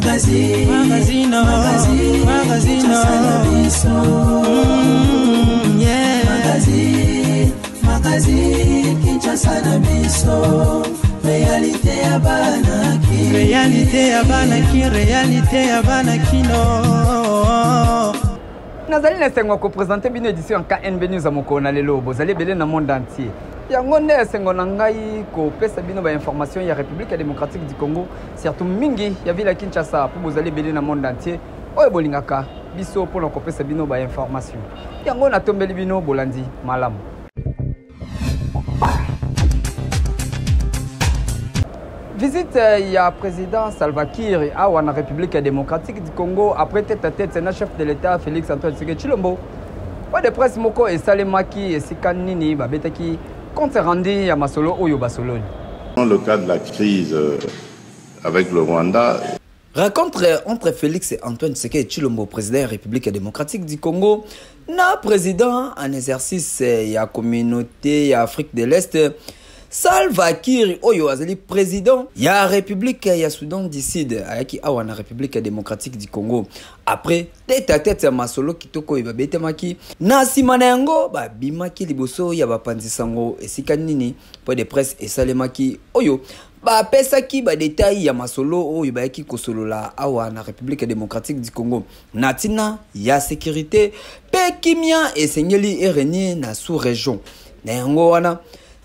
Réalité ya banaki, réalité ya banaki, réalité ya banaki no. Nazali na sengo ko présenter bino édition KNB News amoko na lelo bozali belé na monde entier. Yango nde sengo na ngai ko pesa bino ba information ya République démocratique du Congo, surtout mingi ya ville ya Kinshasa pour bozali belé na monde entier. Oyo bolingaka biso pour na ko pesa bino ba information. Yango na tombeli bino bolandi malamu. Visite ya président Salva Kiir à la République démocratique du Congo après tête à tête le chef de l'État Félix Antoine Tshisekedi Tshilombo. Pas de presse moko et salemaki et sikanini babetaki compte rendu ya masolo oyo basoloni. Dans le cas de la crise avec le Rwanda, rencontre entre Félix et Antoine Tshisekedi Tshilombo, président de la République démocratique du Congo, na président en exercice ya communauté ya Afrique de l'Est Salva Kiir oyo azali président ya République ya Soudan du Sud ayaki awa na République démocratique du Congo après tête à tête ya masolo kitoko ebabetemaki na sima na yango babimaki liboso ya bapanzi sango esika nini po de presse esalemaki oyo bapesaki ba détail ya masolo oyo bayaki kosolola awa na République démocratique du Congo natina ya sécurité pe kimia esengeli ereni na sous-région na yango wana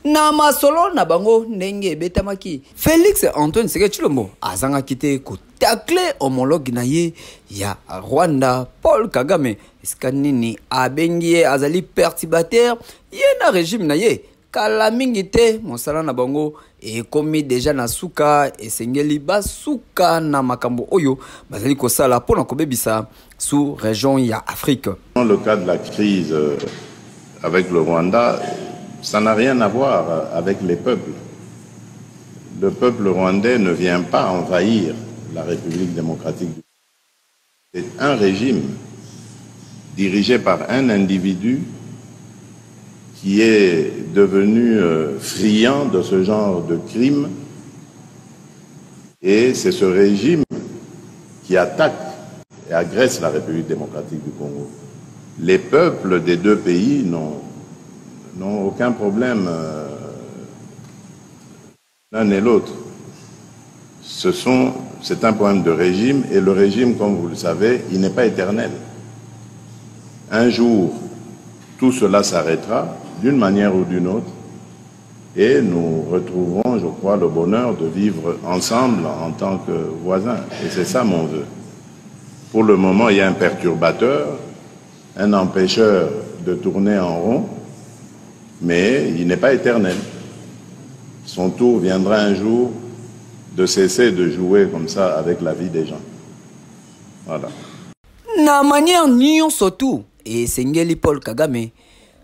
na masolo na bango ndenge betamaki Félix Antoine Tshisekedi Tshilombo azanga kite ko tacle homologue na ye ya Rwanda Paul Kagame skanini abengie azali perturbateur ye na régime na ye kala mingi te mosala na bango e komi déjà na suka esengeli basuka na makambo oyo bazali kosala pona kobebisa sous région ya Afrique. Dans le cas de la crise avec le Rwanda, ça n'a rien à voir avec les peuples. Le peuple rwandais ne vient pas envahir la République démocratique. C'est un régime dirigé par un individu qui est devenu friand de ce genre de crimes. Et c'est ce régime qui attaque et agresse la République démocratique du Congo. Les peuples des deux pays n'ont aucun problème l'un et l'autre. C'est un problème de régime et le régime, comme vous le savez, il n'est pas éternel. Un jour, tout cela s'arrêtera d'une manière ou d'une autre et nous retrouverons, je crois, le bonheur de vivre ensemble en tant que voisins. Et c'est ça mon vœu. Pour le moment, il y a un perturbateur, un empêcheur de tourner en rond, mais il n'est pas éternel. Son tour viendra un jour de cesser de jouer comme ça avec la vie des gens. Voilà. Na manière nion surtout et sengeli Paul Kagame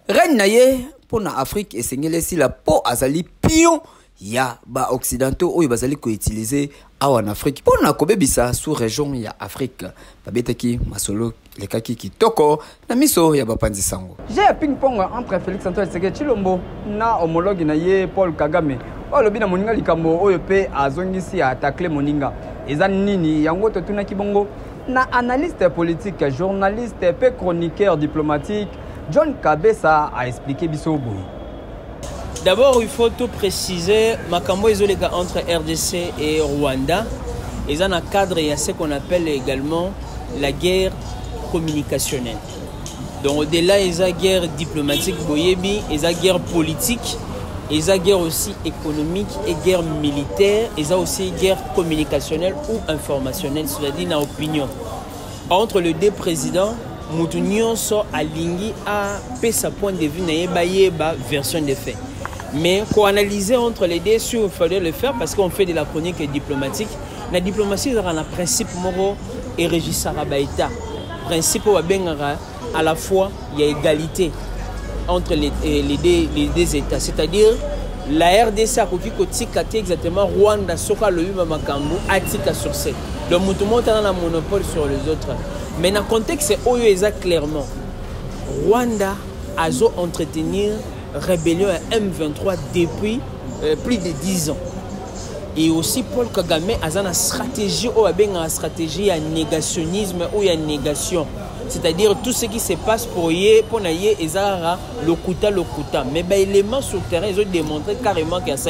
reine naye pour na Afrique et sengeli si la po azali pion ya ba occidentaux oyo bazali ko utiliser awa en Afrique pour na kobebisa sous région ya Afrique babetaki masolo lekaki kitoko na miso ya bapanzi sango. J'ai un ping-pong entre Félix Antoine Tshisekedi Tshilombo na homologue na ye Paul Kagame. Oyo bina moninga likambo oyo pe azongisi attaquer moninga. Eza nini yango totuna kibongo na analyste politique, journaliste pe chroniqueur diplomatique John Kabesa a expliqué biso boy. D'abord, il faut tout préciser, Makambo Ezolega entre RDC et Rwanda, ils ont un cadre et ce qu'on appelle également la guerre communicationnelle. Donc au-delà, ils ont une guerre diplomatique, ils ont une guerre politique, ils ont une guerre aussi économique et guerre militaire, ils ont aussi une guerre communicationnelle ou informationnelle, c'est-à-dire une opinion. Entre les deux présidents, Moutounion sont alignés à sa point de vue, na version des faits. Mais pour analyser entre les deux, il fallait le faire parce qu'on fait de la chronique diplomatique. La diplomatie, il y a un principe moro et régisseur Baïta. Principe à la fois, il y a égalité entre les deux États. C'est-à-dire, la RDC a copié exactement Rwanda, Soka, le Makambo, Atika sur 7. Donc, tout le monde a un monopole sur les autres. Mais dans le contexte, c'est OUESA clairement. Rwanda a entretenir rébellion à M23 depuis plus de 10 ans. et aussi Paul Kagame a une stratégie ou une stratégie à négationnisme ou à négation. C'est-à-dire tout ce qui se passe pour naïe ezara lokuta. Mais ben éléments sur le terrain ils ont démontré carrément qu'il y a ça.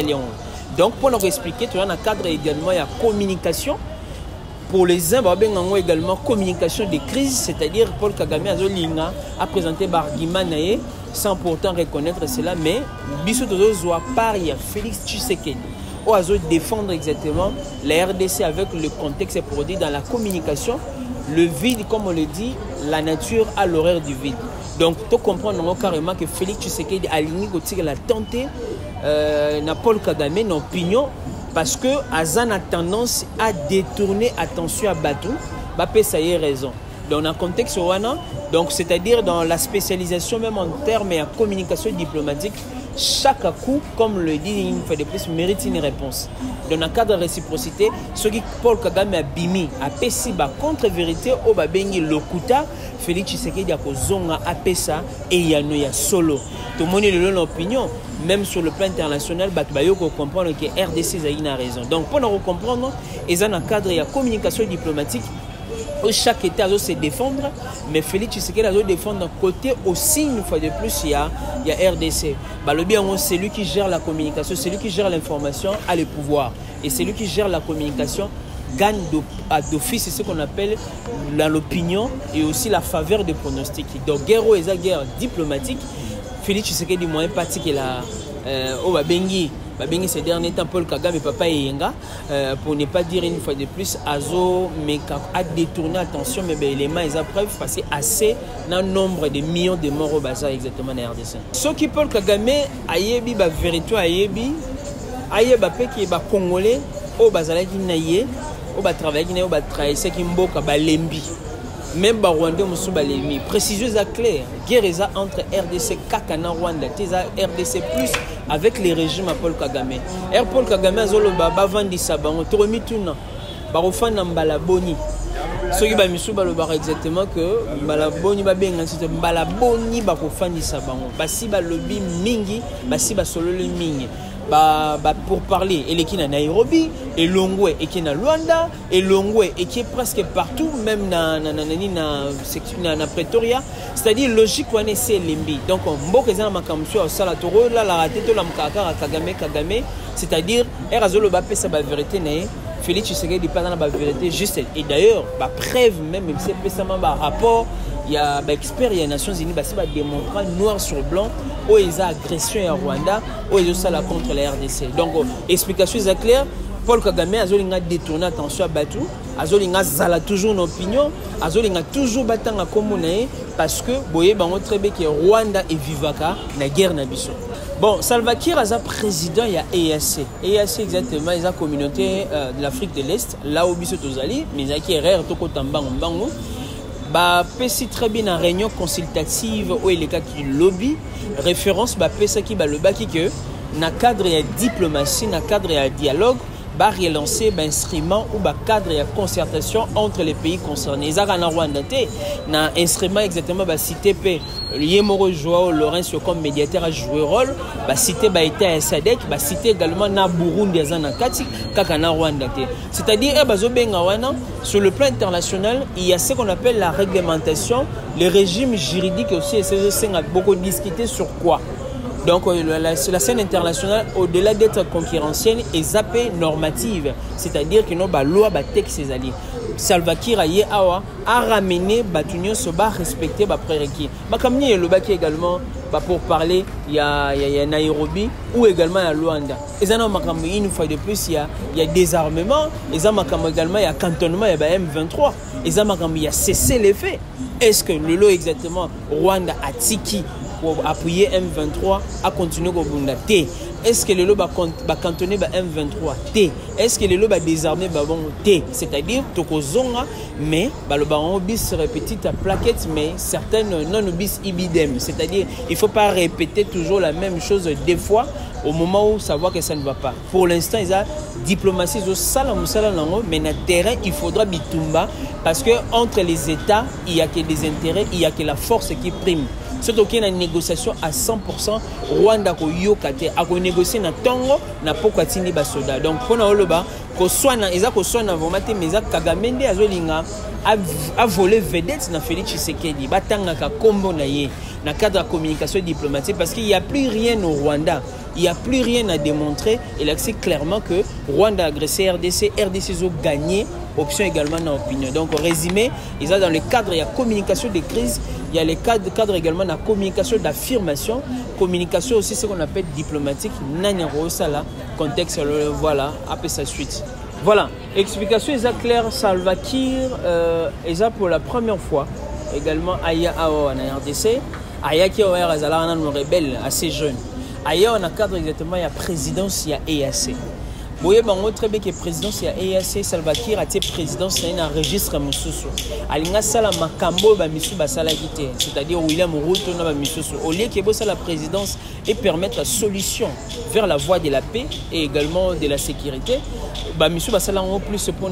Donc pour nous expliquer, tu as un cadre également il y a communication. Pour les uns, il y a également communication des crises, c'est-à-dire Paul Kagame a présenté l'argument sans pourtant reconnaître cela, mais Bissotozo Zoa Paria, Félix Tshisekedi, ou à défendre exactement la RDC avec le contexte produit dans la communication. Le vide, comme on le dit, la nature a l'horreur du vide. Donc, tu comprends carrément que Félix Tshisekedi a la tenté na Paul Kagame, une opinion, parce que Azan a tendance à détourner attention à Batou, ça y est raison. Dans un contexte donc c'est-à-dire dans la spécialisation même en termes de communication diplomatique, chaque coup, comme le dit une fois de plus, mérite une réponse. Dans un cadre de réciprocité, ce qui Paul Kagame a bimi, a pessi ba contre-vérité, au babengi lokuta, Félix Tshisekedi a kozonga a pesa et il y a solo. Tout le monde a l'opinion, même sur le plan international, il faut comprendre que RDC a raison. Donc pour nous comprendre, il y a un cadre de communication diplomatique. Chaque État doit se défendre, mais Félix Tshisekedi doit défendre côté aussi une fois de plus il y a RDC. Le bien c'est lui qui gère la communication, c'est lui qui gère l'information, a le pouvoir, et c'est lui qui gère la communication gagne d'office, c'est ce qu'on appelle l'opinion et aussi la faveur des pronostics. Donc guerre et la guerre diplomatique, Félix Tshisekedi moyen parti que la au Babengi ces derniers temps Paul Kagame papa Yenga pour ne pas dire une fois de plus Azo mais a détourné attention mais l'élément ils ont preuve passé assez dans nombre de millions de morts au bazar exactement dans RDC. Ce qui Paul Kagame ayebi ba vérité ayebi ayeba pe qui ba congolais au bazar qui naie au ba travailler qui au ba travailler qui mboka ba lembi même ba Rwanda musu ba lembi précision claire guerre entre RDC Kakana Rwanda teza RDC plus avec les régimes à Paul Kagame. Paul Kagame a zolo baba vandi sabango toromi tuna ba ofana mbalaboni. Ce qui va misu ba lo ba exactement que mbalaboni ba benga c'est mbalaboni ba ko fandi sabango. Ba si ba lobi mingi, ba si ba solo le mingi. Pour parler, elle est qui na Nairobi, et Longwe et qui na Luanda, et Longwe et qui est presque partout, même na Pretoria. C'est-à-dire logique on est c'est limbi. Donc on mbok ezana makamsho au salatoro là la raté to la mkaka Kagame, c'est-à-dire erazolo ba pesa ba vérité né. Félix Tshisekedi pas dans la vérité juste et d'ailleurs ba preuve même c'est pesa ma rapport il y a expert il y a Nations Unies bah c'est démontrer noir sur blanc où ils ont agression à Rwanda où ils ont ça contre la RDC. Donc explication est claire. Paul Kagame azolinga détourner attention à Batou, azolinga zala toujours une opinion, azolinga toujours batanga komune parce que boye bango très bien que Rwanda est vivaka na guerre na biso. Bon, Salva Kiir est président, il y a EAC. EAC exactement, il y a la communauté de l'Afrique de l'Est, là où biso tozali, mais il y a qui erreur toko tambango mbango. Bah, pesi très bien en réunion consultative où il y a qui lobby référence bah pesa qui bah le baki que na cadre il y a diplomatie, na cadre il y a dialogue. Va relancer l'instrument ou le cadre de concertation entre les pays concernés. Ils ont un Rwanda, un instrument exactement cité Yemoro Joao Lorenzo comme médiateur a joué rôle, cité Baïta Sadek, cité également na Burundi Zanakati, Kakana Rwanda. C'est-à-dire sur le plan international, il y a ce qu'on appelle la réglementation, le régime juridique aussi, et c'est beaucoup discuté sur quoi. Donc la scène internationale, au-delà d'être concurrentielle, est zappée normative. C'est-à-dire que nos lois, textes, ses alliés. Salva Kiir a ramené Batunio Soba respecter les prérequis. Comme il y a le Baki également, pour parler, il y a Nairobi ou également à Luanda. Et une fois de plus, il y a désarmement. Et également, il y a cantonnement, il y a M23. Et il y a cessé les faits. Est-ce que le lot exactement, Rwanda a tiki pour appuyer M23 à continuer au Bunda T? Est-ce que le lot va cantonner M23 T? Est-ce que le lot va désarmer T? C'est-à-dire Tokozonga, mais le baron bis répétit à plaquette, mais certaines non bis ibidem. C'est-à-dire il ne faut pas répéter toujours la même chose des fois au moment où savoir que ça ne va pas. Pour l'instant, il y a diplomatie au salam mais dans le terrain, il faudra bitumba parce que entre les États, il n'y a que des intérêts, il n'y a que la force qui prime. c'est OK na négociation à 100% Rwanda ko yokate a ko négocier na tongo na poko atindi ba soda donc pona oloba ko swana eza ko swana vraiment te mais Kagame nde azolinga a volé vedette na Félix Tshisekedi batanga ka kombo na ye na cadre de communication diplomatique parce qu'il n'y a plus rien au Rwanda. Il n'y a plus rien à démontrer. Il a sait clairement que Rwanda a agressé RDC. RDC a gagné. Option également dans l'opinion. Donc, au résumé, il y a dans le cadre, il y a communication des crises. Il y a le cadre également de la communication d'affirmation. Communication aussi, ce qu'on appelle diplomatique. Nanyaro, ça là. Contexte, voilà. Après sa suite. Voilà. Explication, est claire. Salva Kiir, est pour la première fois. Également, Aya Awa en RDC. Aya qui est un rebelle assez jeune. Ailleurs, on a cadre exactement, il y a présidence, il y a EAC. Vous voyez, très bien que présidence, il y a EAC, Salva Kiir a été présidence, il y a un registre Moussoussou. Alinga Sala Makambo, c'est-à-dire William Ruto, au lieu qu'il y ait la présidence et permettre la solution vers la voie de la paix et également de la sécurité, Missou Basala en plus pour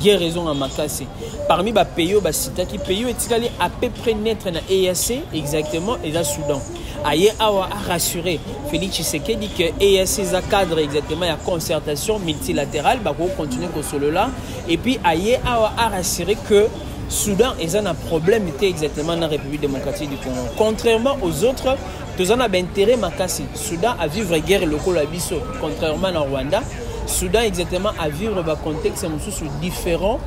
guérison à Makassi. Parmi les pays, les pays est à peu près naître dans EAC exactement et dans le Soudan. Aye Awa a rassuré Félix Tshisekedi que EAC a cadre exactement la concertation multilatérale, bah on continue comme cela là. Et puis Aye Awa a rassuré que Soudan est un problème était exactement dans la République démocratique du Congo. Contrairement aux autres, tous en a intérêt Makassi. Soudan a vivre guerre locale à Bisso, contrairement à Rwanda. Soudan exactement à vivre un contexte différent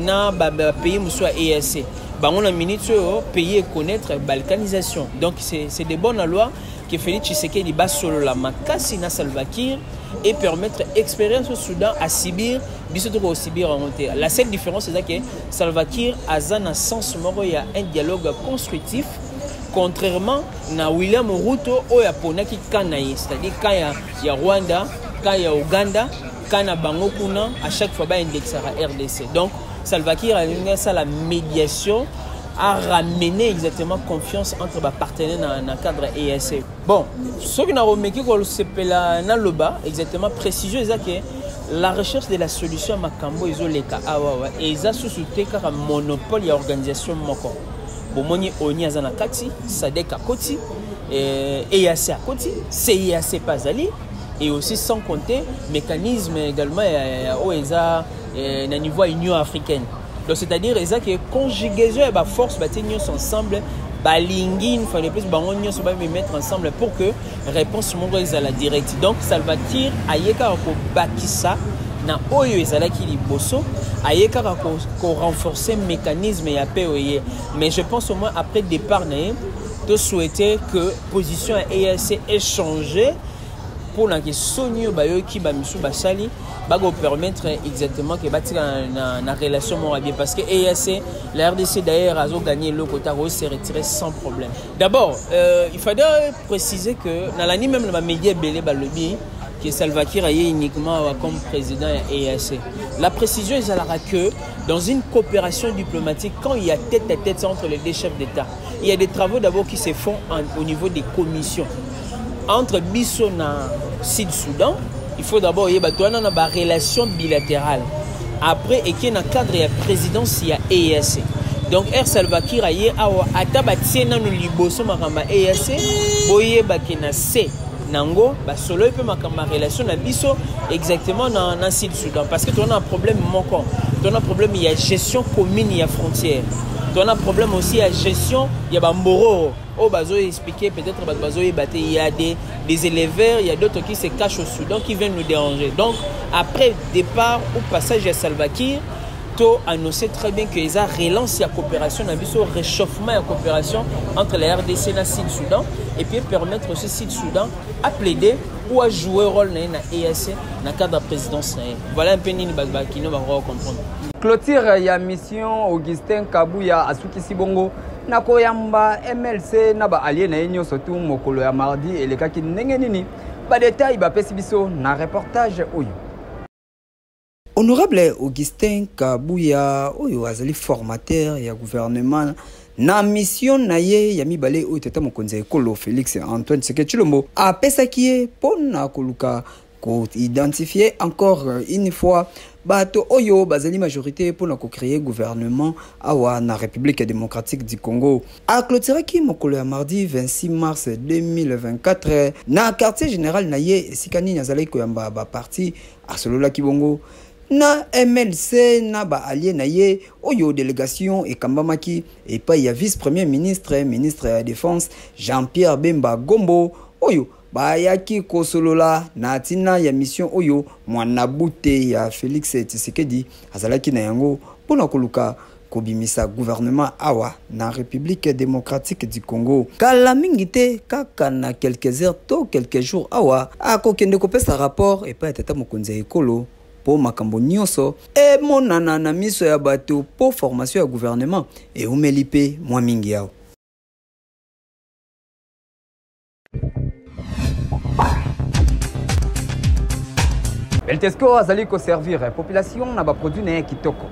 dans le pays où EAC. On a minute pays et connaître la balkanisation. Donc c'est des bonnes lois que Félix Tshisekedi bas sur la Makassi na Salva Kiir et permettre l'expérience au Soudan à Sibir, au Sibir en monter. La seule différence c'est que Salva Kiir a un sens moro, il y a un dialogue constructif. Contrairement à William Ruto au Japonais qui kanaï, c'est-à-dire quand il y a Rwanda, quand il y a Ouganda, quand il y a Bangokuna, à chaque fois il y a un RDC. Donc Salva Kiir a la médiation a ramené exactement confiance entre les partenaires dans le cadre EAC. Bon, ce qui n'a pas dans le bas, exactement précision, c'est que la recherche de la solution à Makambo et ils ont sous-souté car un monopole de l'organisation Moko. Bomoni Oni Azanakati, Sadek Akoti, EAC Akoti, CIAC Pazali, et aussi sans compter mécanisme également au ESA na niveau Union africaine. Donc c'est-à-dire que conjugaison et force tenir ensemble, balingine fallait plus bangonio se mettre ensemble pour que réponse mongoise à la directe. Donc Salva Kiir ayeka ko bakisa na oyo ezala ki liboso ayeka ko renforcer mécanisme ya POE. Mais je pense au moins après départ de souhaiter que position à EAC ait changé pour la question qui va basali va permettre exactement que la relation bien parce que EAC la RDC d'ailleurs a gagné le quota s'est retiré sans problème. D'abord il faudrait préciser que dans l'année même le média belé balobi que Salva Kiir est uniquement comme président de EAC. La précision est que dans une coopération diplomatique, quand il y a tête à tête entre les deux chefs d'État, il y a des travaux d'abord qui se font au niveau des commissions. Entre Bisso et Sud-Soudan, il faut d'abord y avoir une relation bilatérale. Après, et qu'il y a un cadre de présidence, il y a EAC. Donc, Salva Kiir a été attaché dans le liboso makamba EAC, boye bakena C. Nango, solo peut ma relation na biso exactement dans le Sud-Soudan. Parce que tu as un problème manquant. Tu as un problème, il y a gestion commune, il y a frontière. Tu as un problème aussi, il y a gestion, il y a Bamboro. Oh, bazo expliquer peut-être il y a des éleveurs, il y a d'autres qui se cachent au Soudan qui viennent nous déranger. Donc, après départ ou passage à Salva Kiir, tu as annoncé très bien qu'ils ont relancé la coopération, un réchauffement et la coopération entre la RDC et le Sud-Soudan, et puis permettre aussi au Sud-Soudan à plaider ou à jouer un rôle dans l'EAC dans le cadre de la présidence. Voilà un peu qui nous va comprendre. Clôture ya mission Augustin Kabuya asuki sibongo na koyamba MLC na ba allié na yenyo surtout mokolo ya mardi elekaki ndenge nini ba détail ba pesi biso na reportage oyo. Honorable Augustin Kabuya oyo azali formateur ya gouvernement na mission na ye ya mibale oyo tata mokonzi ekolo Félix Antoine Tshisekedi Tshilombo apesaki ye pona koluka identifier encore une fois bato oyo bazali majorité pour créer gouvernement awa na République démocratique du Congo. A clôturé qui mokolo ya mardi 26 mars 2024 na quartier général na ye esikani nazali koyamba ba parti asolola kibongo na MLC na ba allié na ye oyo délégation et kambamaki et pa ya vice-premier ministre de la défense Jean-Pierre Bemba Gombo oyo bayaki kosolola na tina ya mission oyo mwana bute ya Félix Tshisekedi azalaki na yango pona koluka kobimisa gouvernement awa na République démocratique du Congo. Kala mingite kaka na quelques heures to quelques jours awa akokende kopesa rapport et pa tata mokonzi ekolo po makambo nyonso e monana na miso ya bato po formation ya gouvernement e umelipe mwa mingi yao. Beltesco azali ko servir population na ba produit na kitoko.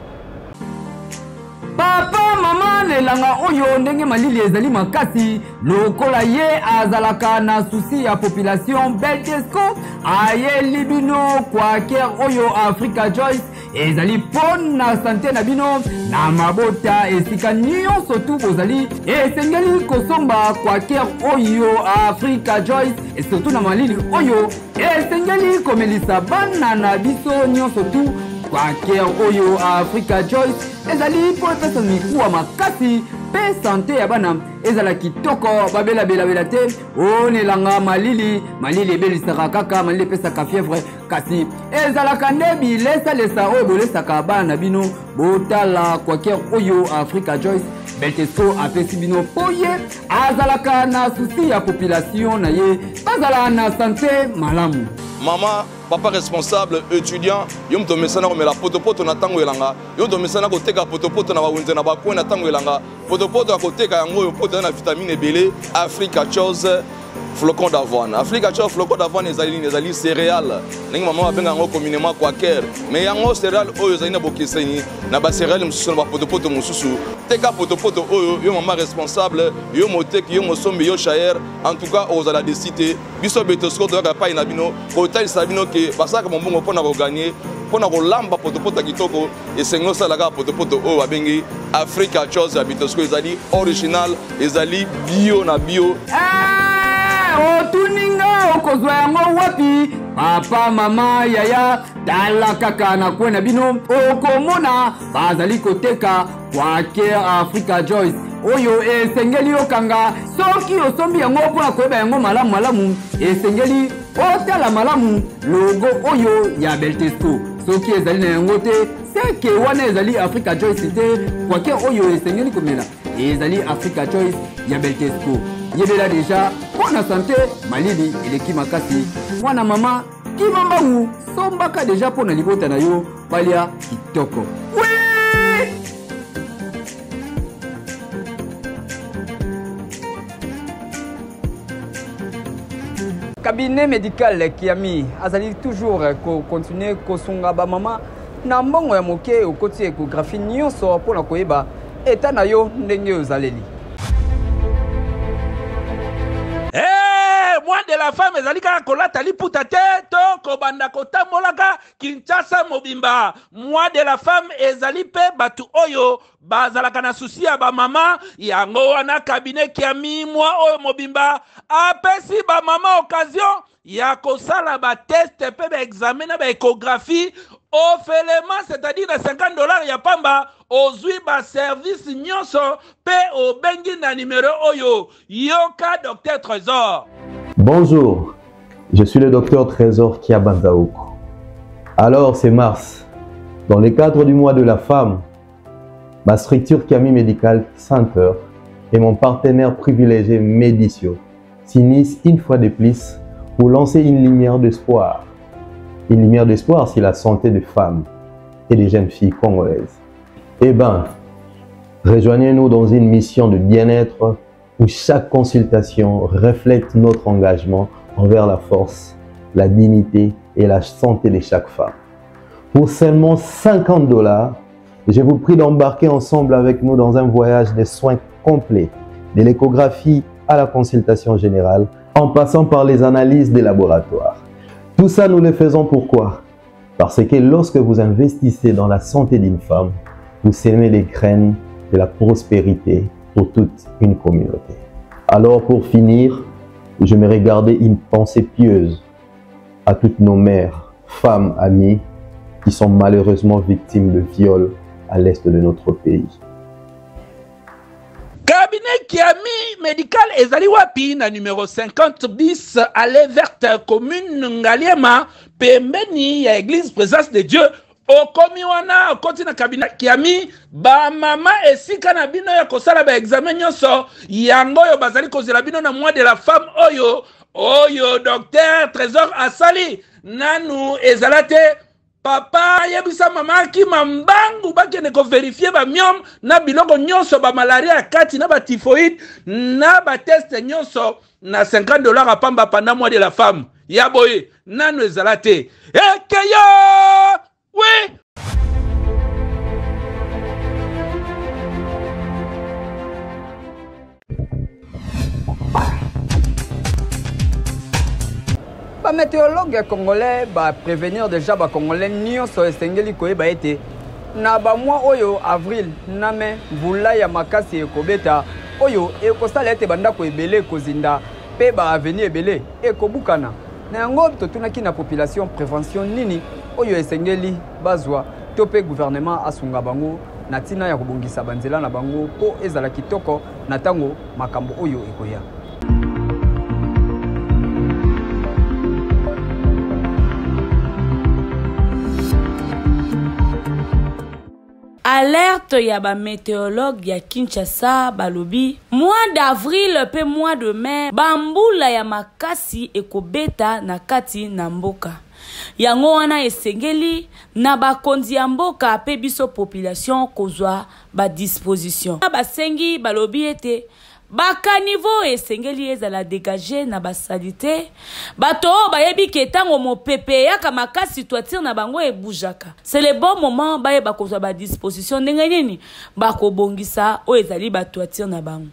Papa mama nelanga oyo ndenge malili ezali makasi lokola ye azalaka na souci ya population. Beltesco aye libino kwa ker oyo Africa Joyce ezali pon na santé na bino na mabota esika nyonso tu bozali esengeli kosomba kwa ker oyo Africa Joyce et surtout na malili oyo esengeli komelisa bana na biso nyonso tu kwa ker oyo Africa Joyce ezali po pesa mikuwa makasi pe santé ya bana ezala kitoko babela bela te onelanga malili ebelisaka kaka malili pesaka fièvre kasi ezalaka nde bilesa oyo bolesaka bana bino botala kwa ker oyo Africa Joyce. Beltesco apesi bino po ye azalaka na souci ya population na ye bazala na santé malamu. Maman, papa responsable, étudiant, yom to mesana ko mela potopoto na tango elanga, yom to mesana ko teka potopoto na bawenze na bakwe na tango elanga, potopoto ko teka yango yo poto na vitamine belé, Africa Chose flocon d'avoine. Africa Chose flocon d'avoine ezali céréales. Ningi maman abenga yango communément quaker, mais yango céréales oyo ezali na bokeseni na ba céréales mususu na ba potopoto mususu. Teka potopoto oyo yo maman responsable, yo moteki yo mosombi yo chayer, en tout cas aux ala décider biso Beltesco to ka pa ina bino ko tali sabino ke basaka mbongo pona ko gagner pona ko lamba potopoto kitoko et sengo sala ka potopoto oyo abengi Africa Chose ya Beltesco ezali original ezali bio na bio. Otuninga okozwa yango wapi papa mama yaya tala kaka na kwena bino okomona bazali koteka kwa ker Africa Joyce oyo esengeli okanga soki osombi yango pona koyeba yango malamu esengeli otala malamu logo oyo ya Beltesco soki ezali na yango te seke wana ezali Africa Joyce te kwa ker oyo esengeli komela ezali Africa Joyce ya Beltesco. Yebela deja pona santé malili eleki makasi mwana mama kimambangu sombaka deja pona libota na yo balia kitoko. Cabinet médical Kiami azali toujours continuer kosunga ba mama na mbongo ya moke okoti échographie nyonso pona koyeba eta na yo ndenge ozaleli. Moi de la femme ezalika kolata liputa te to kobanda kotambolaka Kinshasa mobimba. Moi de la femme ezali pe batu oyo bazalaka na souci ya ba mama yango wana cabinet Kiami moi oyo mobimba apesi ba mama occasion ya kosala ba test pe ba examen na ba échographie offelement c'est-à-dire $50 ya pamba ozwi ba service nyonso pe obengi na numéro oyo yoka docteur Trésor. Bonjour, je suis le docteur Trésor Kiabanzaouko. Alors c'est mars, dans le cadre du mois de la femme, ma structure Kiami Medical Center et mon partenaire privilégié Médicio s'unissent une fois de plus pour lancer une lumière d'espoir. Une lumière d'espoir sur la santé des femmes et des jeunes filles congolaises. Eh bien, rejoignez-nous dans une mission de bien-être où chaque consultation reflète notre engagement envers la force, la dignité et la santé de chaque femme. Pour seulement $50, je vous prie d'embarquer ensemble avec nous dans un voyage de soins complets, de l'échographie à la consultation générale, en passant par les analyses des laboratoires. Tout ça, nous le faisons pourquoi? Parce que lorsque vous investissez dans la santé d'une femme, vous semez les graines de la prospérité pour toute une communauté. Alors pour finir, j'aimerais garder une pensée pieuse à toutes nos mères, femmes, amies qui sont malheureusement victimes de viols à l'est de notre pays. Cabinet Kiami médical ezali wapi na numéro 50 bis allée verte commune Ngaliema pembeni ya église présence de Dieu okomi wana okoti na cabinet Kiami ba mama esika na bino ya kosala ba examen nyonso yango yo bazali kozela bino na mois de la femme oyo docteur Trésor asali nanu ezalate papa yebisa mama ki mambangu bakene ko vérifier ba myom na biloko nyonso ba malaria kati na ba typhoïde na ba test nyonso na $50 à pamba pendant mois de la femme ya boye nanu ezalate ekeyo oui. Les météorologues congolais prévenir déjà les Congolais nyonso esengeli koyeba ete na ba mois oyo avril na mai mbula ya makasi ekobeta oyo ekosala ete bandako ebele kozinda pe ba avenir ebele ekobukana na yango totunaki na population prévention nini oyo esengeli bazwa to pe gouvernement asunga bango na tina ya kobongisa banzela na bango po ezala kitoko na tango makambo oyo ekoya. Alerte ya ba météorologue ya Kinshasa balobi mois d'avril pe mois de mai bambula ya makasi ekobeta na kati na mboka yango wana esengeli na bakonzi ya mboka pe biso population kozwa ba disposition ba sengi balobi ete baka niveau esengeli ezala dégager na basalite bato bayebi ke tango mopepe yaka makasi toiture na bango ebujaka c'est le bon moment baye bakozwa ba disposition ndenge nini bakobongisa o ezali ba toiture na bango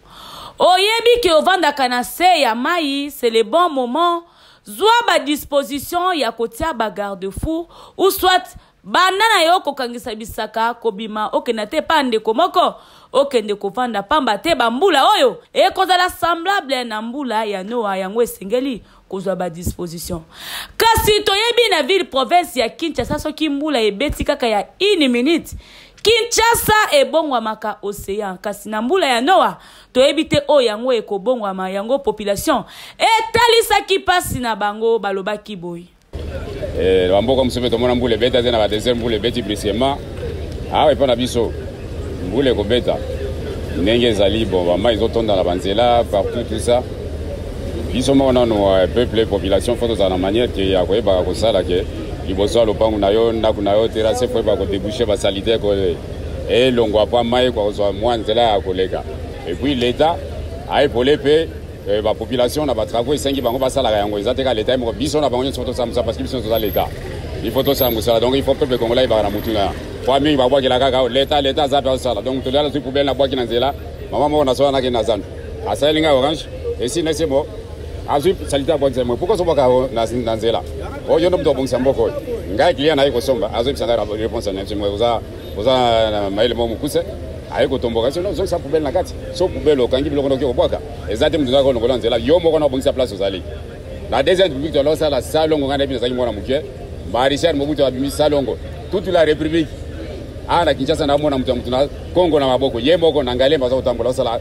oyebi ke ovandaka na se ya mai c'est le bon moment zwa ba disposition ya kotia ba garde-fou ou soit banana yo kokangisa bisaka kobima okena te pande komoko okende kovanda pamba te bambula oyo ekozala semblable na mbula ya Noa yango esengeli kozwa ba disposition kasi toyebi na ville province ya Kinshasa soki mbula ebeti kaka ya 1 minute Kinshasa ebongwamaka océan kasi na mbula ya Noa toyebi te o yango ekobongwama yango population etalisaki pasi na bango balobaki boy Wamboka msebe tomona mbule beta zena ba deuxième mbule beti brusquement awe pona biso mbule ko beta ndenge zali bon mama izotonda na banzela partout tout ça biso mona no peuple population faut dans la manière que ya koyeba ko sala ke liboso lopangu na yo ndaku na yo terrasse faut ba ko déboucher ba sanitaire ko et longwa pa mai ko zo mwanzela ya koleka et puis l'état a épolé pe la population n'a pas travaillé 5 bango ba sala yango ezateka l'état mo biso na bango nso to ça parce que biso to l'état il faut tout ça donc il faut peuple congolais ba na mutuna kwa mingi ba bwaki la kaka l'état za pa sala donc to la su poubelle na bwaki na nzela mama mo na so na ke na zanu asalinga orange et si nese bo azu salita bonze mo pourquoi so baka na nzela o yo ndo mto bongisa mboko ngai client na yiko somba azu bisanga réponse na nzimo oza maile mo mukuse ayiko tomboka sino zo sa poubelle na kati so poubelle okangi biloko ndoki obwaka ezate mtu zako ngola nzela yo moko na bongisa place ozali la deuxième république de l'Osa la salongo ngana bi zaki mwana mukie Marishal Mobutu abimi salongo toute la république na Kinshasa na mona mtu na Kongo na maboko ye moko na ngalemba za utambola sala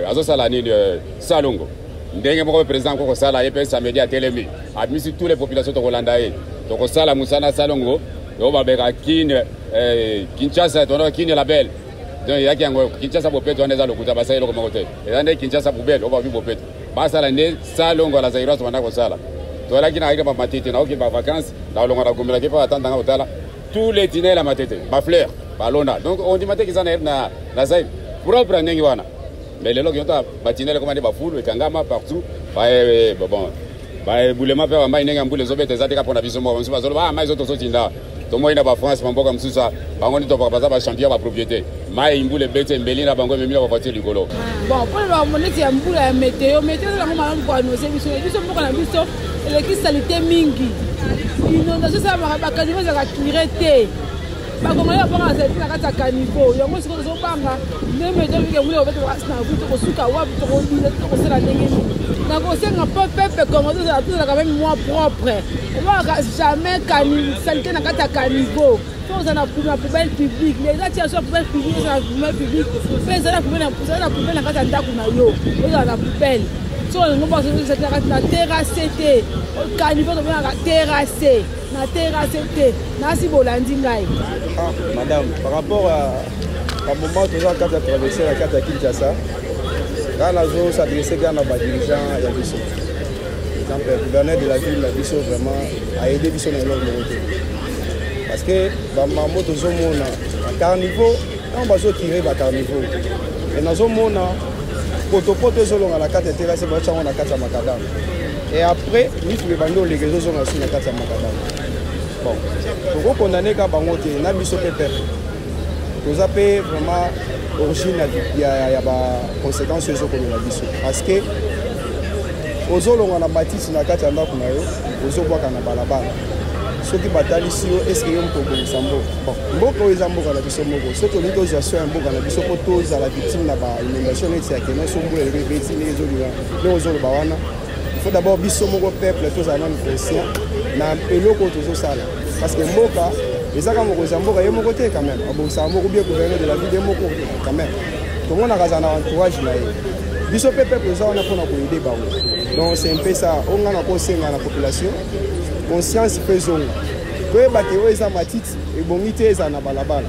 azosala nini salongo ndenge moko président ko sala ye pesa media telemi admisi tous les populations to Kolanda ye to sala musana salongo yo babeka Kinshasa to na kine la belle donc yaki yango Kinshasa bopeto aneza lokuta basa eloko makote ezande Kinshasa poubelle oba vi bopeto basala ne salongo la zaira to ndako sala to la kina aika ba matete na oki ba vacances na longa la komela ke pa atanda ngotala tous les dîners la matete ba fleur ba londa donc on dit matete kizana na zaira propre ndengi wana mais les logi yota ba dîner comme ba foule et kangama partout bon ba boulema pe ba mai ndenga mbule zobete zateka pona biso mo msuba zolo ba mai zoto sotinda to moina ba France mamboka msusa bango to ba ba champion ba propriété mai mbule bete mbelina bango memila ba voiture likolo bon pour la monnaie ya mbula ya météo la ngoma ngwa no biso mboka na biso eleki salite mingi inondation sala bakanivo ezalaka cleare te bakongoli bapanga salite na kati ya kanivo yango sikoyo tozobanga ndenge tobike obetana vu tokosuka wapi tokobina tokosala ndenge nini nakosenga mpo pepe kongo tozalaka meme moi propre obaka jamais salite na kati ya kanivo on a la poubelle publique. Les gens qui ont la poubelle publique, ils ont la poubelle publique. Mais ils ont la poubelle dans la carte d'Akunayo. Ils ont la poubelle. Si on ne pense pas que c'est la terrassée, au carnival, on va terrasser. La terrassée, Nasi Bolandingaï. Madame, par rapport à moment où on a traversé la carte à Kinshasa, quand la zone s'adressait à nos dirigeants, il y a des choses. Par exemple, le gouverneur de la ville, la Bissau, vraiment, a aidé Bissau dans l'ordre de parce que maman to zomona carnivore on va tirer ba carnivore et na zomona poto zolonga la carte terrasse ba chango na kata makadam et après ni tu bando les réseaux sont sur la carte makadam bon pour condamner ka bango te na biso pepe to zape vraiment origine ya ba conséquences sur comme la biso parce que ozolonga na bâtisse na kata ndako na yo ozobwaka na balabala soki batalisi yo est-ce que yo mokobongisa mboka bon mboka oyo eza mboka na biso moko soki olingi ozwa ya mboka na biso mpo tozala victime na bainondation neti yake nyonso mbula eloko ebeti ndenge ezolika ndenge ozoloba wana il faut d'abord biso moko peuple tozala nanu conscient na eloko oyo tozosala parce que mboka ezaka mokonzi ya mboka ye moko te quand même abongisaka moko bien gouverneur de la ville ye moko quand même tomonaka aza na entourage na ye biso mpe peuple eza wana mpona koyede bango donc c'est un peu ça onga na kosenga na population conscience faisons que bateau eza matiti ebongi te eza na balabala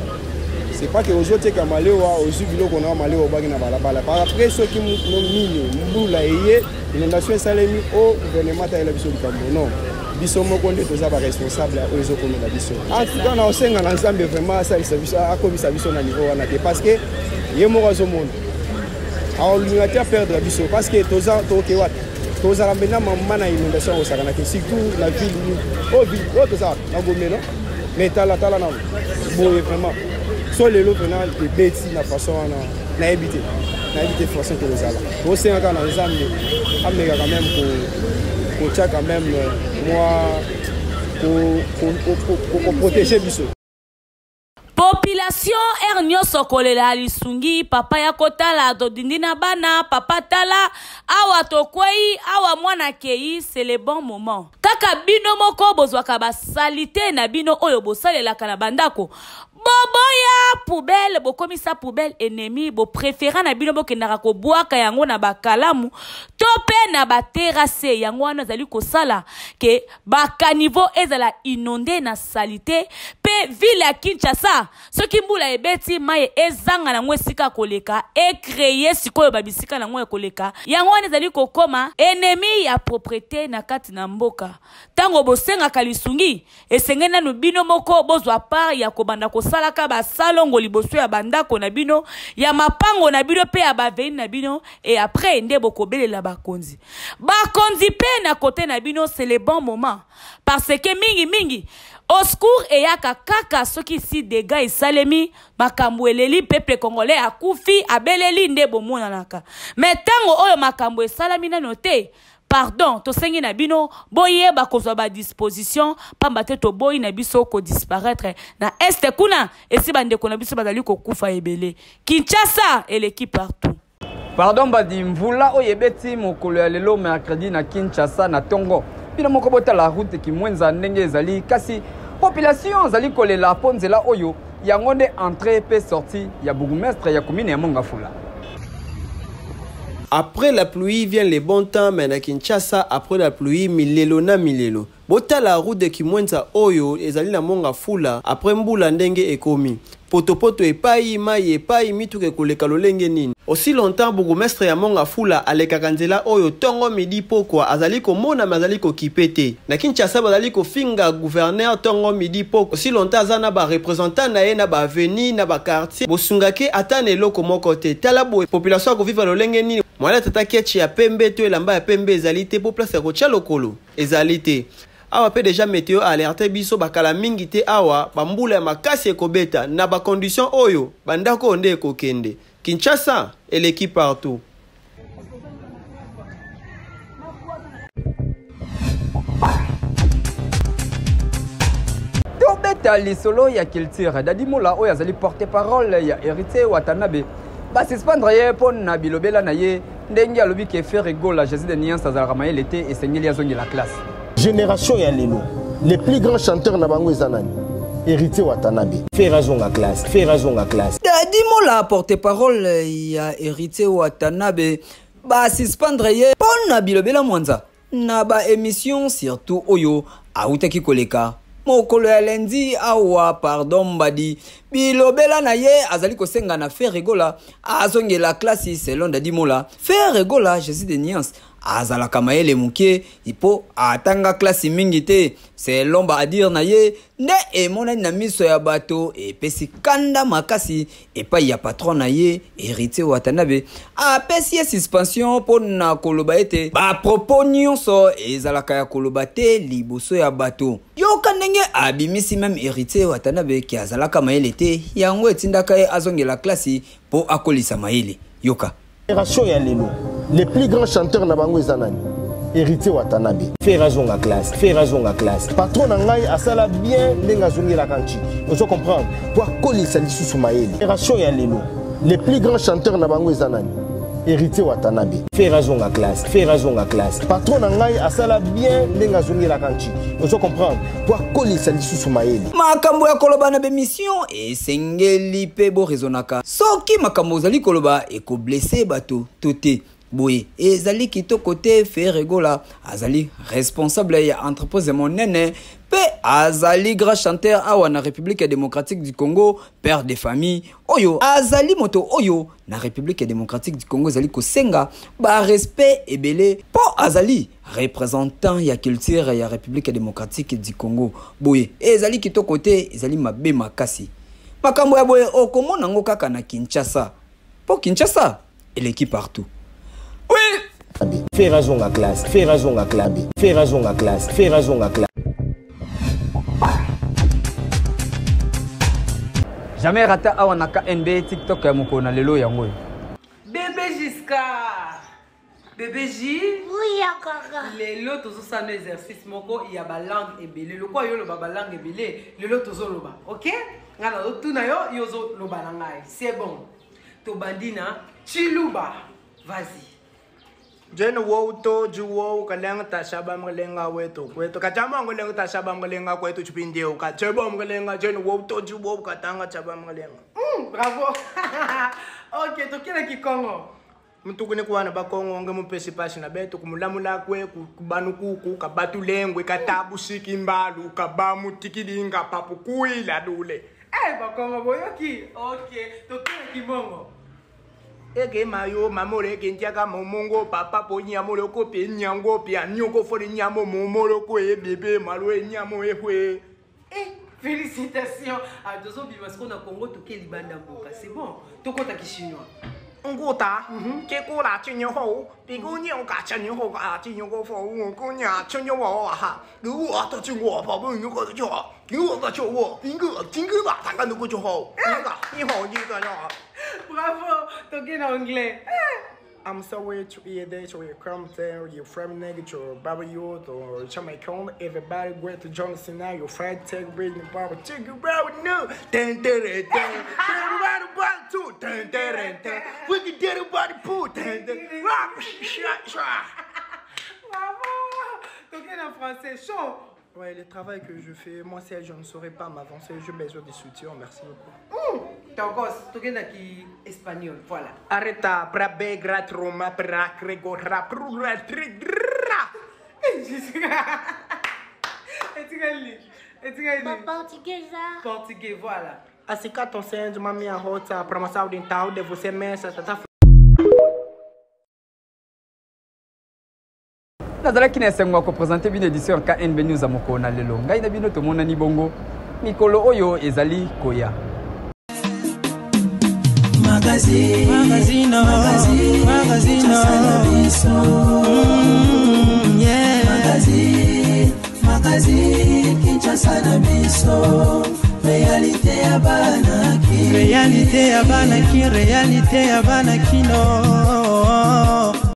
c'est pas que ozoteka malewa ozu biloko na malewa obaki na balabala par après ceux qui mini mbula eye inondation esalemi au gouvernement ta biso likambo non biso moko nde toza ba responsable oyo ezokomela biso en tout cas na osenga na nzambe vraiment asalisa biso akomisa biso na niveau wana te parce que ye moko azomona aolinga te perdre biso parce que toza tokewa tozala mbena mama na inondation osakana ke surtout la ville au ville toza na gomeno mais tala na boye vraiment so lelo penal de beti na façon na éviter façon que tozala osenga kana nzambe ameka quand même pour tcha quand même moi pour protéger biso. Population nyonso kolela lisungi papa ya kotala dodindi na bana papa tala awa tokwei awa mwana kei c'est le bon moment kaka bino moko bozwaka basalite na bino oyo bosalelaka na bandako boboya poubelle bokomisa poubelle ennemi bo préférant na bino bokendaka kobwaka yango na bakalamu to pe na baterase yango wana ezali kosala ke bakanivo ezala inonde na salite pe ville ya Kinshasa soki mbula ebeti maye ezanga na ngwe sika koleka e créer sikoyo babisika na ngwe koleka yango wana ezali kokoma ennemi ya propriété na kati na mboka tango bosenga kalisungi esenge nanu bino moko bozwa part ya kobanda salaka basalongo liboso ya bandako na bino ya mapango na bino pe ya baveine na bino et après nde bokobelela bakonzi pe na côté na bino c'est le bon moment parce que mingi au secours eyaka kaka soki si dégâts esalemi makambo eleli peuple congolais akufi abeleli nde bomonanaka mais tango oyo makambo esalami nano te pardon to sengi na bino boye ba kozwa ba disposition pamba te to boyi na biso ko disparaître na est kuna esi bande ko na biso bazali ko kufa ebele Kinshasa et l'équipe partout. Pardon badi mvula oyebeti mokolo ya lelo mercredi na Kinshasa na Tongo bino moko bota la route ki mwenza ndenge ezali kasi population zali kolela ponzela oyo yango nde entrée pe sortie ya bourgmestre ya commune ya Mongafula. Après la pluie vient le bon temps, mais à Kinshasa, après la pluie, milelo na milelo. Bota la route de Kimwenza Oyo, ezali na Mongafula, après mbula ndenge ekomi. Potopoto epai, mai epai, mituke koleka lolenge nini. Aussi longtemps, bourgmestre ya Mongafula, aleka kanzela Oyo, tongo midi pokwa, azali ko mona mazali ko kipete. Na Kinshasa, bazali ko finga gouverneur tongo midi pokwa. Aussi longtemps, azana ba représentant na ye na ba veni, na ba quartier. Bosungake atane loko mokote. Talabo, population ko vivre lolenge nini. Mwana tata kechi ya pembe to elamba ya pembe ezalite po place ya kocha lokolo ezalite awa pe déjà météo alerte biso bakala mingi te awa bambula ya makasi ekobeta na ba condition oyo bandako onde ekokende Kinshasa et l'équipe partout. Tokota lisolo ya culture Dadi Mola oyo azali porte-parole ya Héritier Watanabe ba suspendre ye pon na bilobela na ye ndenge alobi ke faire rigola Jésus de Niance azalaka mayele te esengeli azongi la classe. Génération ya lelo les plus grands chanteurs na bango ezanani Héritier Watanabe faire azonga classe Dadi Mola porte-parole ya Héritier Watanabe ba suspendre ye pon na bilobela mwanza na ba émission surtout oyo autaki koleka mokolo ya lendi awa pardon badi bilobela na ye azali kosenga na faire rigola azongela classe selon Dadi Mola faire rigola Jésus de Niance azala kamayele muke ipo atanga classe mingi te selon ba dire na ye ne emona na miso ya bato epesi kanda makasi epa ya patron na ye Héritier Watanabe apesi ye suspension pona koloba ete ba propos nyonso ezalaka ya koloba te liboso ya bato yoka ndenge abimisi même Héritier Watanabe ki azalaka mayele te yango etindaka ye azongela classe po akolisa mayele yoka génération ya lelo les plus grands chanteurs na bango ezanani Héritier Watanabe faire azonga classe patron na ngai asala bien ndenge azongela kanchi ozo comprendre pour kolisa lisusu mayele génération ya lelo les plus grands chanteurs na bango ezanani Héritier Watanabe faire azonga classe patron na ngai asala bien ndenge azongela kanchi ozo comprendre pour kolisa lisusu mayele makambo ya koloba na bemission esengeli pe bo rezonaka soki makambo ozali koloba eko blesser bato tote boye ezali kitoko te faire rigola azali responsable ya entreprise monene pe azali grand chanteur awa na République démocratique du Congo père de famille oyo azali moto oyo na République démocratique du Congo azali kosenga ba respect ebele po azali représentant ya culture ya République démocratique du Congo boye ezali kitoko te ezali mabe makasi makambo ya boye okomona ngo kaka na Kinshasa po Kinshasa eleki partout. Faire azonga classe. Jamais rata awa na KNB TikTok ya moko na lelo yango. Bébé Giscard. Bébé J. Oui, kaka. Lelo tozo sa exercice moko ya ba langue ebele. Le quoi yo lo ba langue ebele, lelo tozo loba. OK? Ngana lo tuna yo zo loba na ngai. C'est bon. To bandina Chiluba. Vas-y. Jeno wo to juwo kalenga tashaba mlenga wetu kwetu kachama mlenga tashaba mlenga kwetu chipindeo kacheba mlenga jeno wo to juwo katanga chaba mlenga. Bravo. OK, tokela kikongo. Mtukune kuana bakongo nge mupesi pasi na beto kumulamula kwe kubanu kuku kabatu lengwe katabu sikimbalu kabamu tikidinga papu kuila dule. Bakongo boyoki. OK, tokela kimongo. Ege mayo mamore kenjaka momongo papa ponya molo ko pe nyango pe anyoko fori nyamo momoro ko e bébé malo e nyamo e hwe. Félicitations à Dozo Bimasco na Congo toke libanda mboka. C'est bon. Tokota ki chinois. Ngota ke ko la chinyo ho bi go nyo ka chinyo ho ka chinyo go fo wo ko nya chinyo wo ha. Lu wa to chinyo wo pa bu nyo ko jo. Lu wa cho wo bin go tin go ba ta ka no ko jo ho. Ni ho ni ga ya. Bravo, toke en anglais. I'm sorry to hear that you come there, you're from negative, Baba Youth or Jamaican, everybody went to Johnson now, your friend take reading Baba, check you out now. Ten, everybody about two, ten, we can get about the poo, ten, Bravo, toke en français, chaud. Ouais, le travail que je fais, moi, c'est je ne saurais pas m'avancer, j'ai besoin de soutien, merci beaucoup. Togos, toke na ki espagnol, voilà. Arrêta, brabe, grat, roma, bra, grego, rap, rura, trigra. Portugais, ça. Portugais, voilà. Assim que estão sendo uma minha rota para uma saúde dental de você mesmo, tá. nazalaki na esengo ko présenter bino édition KNB News amoko na lelo ngai na bino tomona ni bongo mikolo oyo ezali koya magazine Kinshasa na biso réalité ya bana kino